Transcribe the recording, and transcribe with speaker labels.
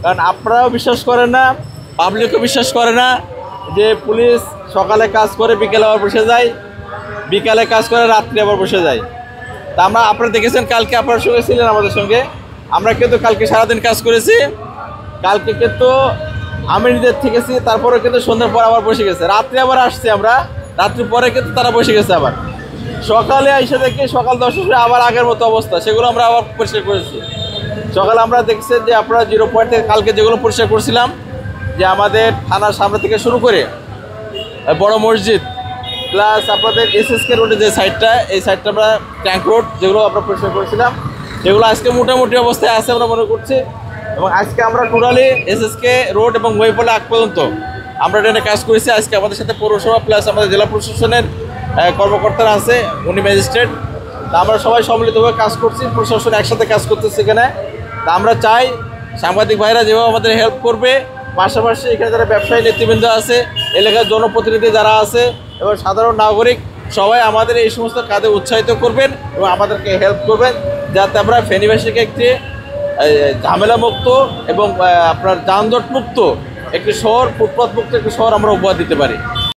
Speaker 1: কারণ আপনারাও বিশ্বাস করেন না, পাবলিকও বিশ্বাস করে না যে পুলিশ সকালে কাজ করে বিকেলে আবার বসে যায়, বিকালে কাজ করে রাত্রে আবার বসে যায়। তা আপনারা দেখেছেন কালকে আপনার সঙ্গে ছিলেন আমাদের সঙ্গে, আমরা কিন্তু কালকে সারাদিন কাজ করেছি। কালকে কিন্তু আমি নিজের থেকেছি, তারপরে কিন্তু সন্ধ্যার পর আবার বসে গেছে, রাত্রে আবার আসছি আমরা, রাত্রি পরে কিন্তু তারা বসে গেছে। আবার সকালে এসে দেখি সকাল 10টার সময় আবার আগের মতো অবস্থা, সেগুলো আমরা আবার পরিষ্কার করেছি। সকালে আমরা দেখছি যে আপনারা 0 পয়েন্ট থেকে কালকে যেগুলো পরিষ্কার করছিলাম, যে আমাদের থানার সামনে থেকে শুরু করে বড় মসজিদ প্লাস আপনাদের এসএসকে রোডের যে সাইডটা, এই সাইডটা আমরা ট্যাঙ্ক রোড যেগুলো আমরা পরিষ্কার করেছিলাম, সেগুলো আজকে মোটামুটি অবস্থায় আছে আমরা মনে করছি। এবং আজকে আমরা টোটালি এসএসকে রোড এবং মহিপালে আগ পর্যন্ত আমরা ট্রেনে কাজ করেছি। আজকে আমাদের সাথে পৌরসভা প্লাস আমাদের জেলা প্রশাসনের কর্মকর্তারা আছে, উনি ম্যাজিস্ট্রেট। তা আমরা সবাই সম্মিলিতভাবে কাজ করছি, প্রশাসন একসাথে কাজ করতেছে এখানে। তা আমরা চাই সাংবাদিক ভাইরা যেভাবে আমাদের হেল্প করবে, পাশাপাশি এখানে যারা ব্যবসায়ী নেতৃবৃন্দ আছে, এলাকার জনপ্রতিনিধি যারা আছে এবং সাধারণ নাগরিক সবাই আমাদের এই সমস্ত কাজে উৎসাহিত করবেন এবং আমাদেরকে হেল্প করবেন, যাতে আমরা ফেনীবাসীকে একটি ঝামেলামুক্ত এবং আপনার যানজট মুক্ত একটি শহর, ফুটপাথ মুক্ত একটি শহর আমরা উপহার দিতে পারি।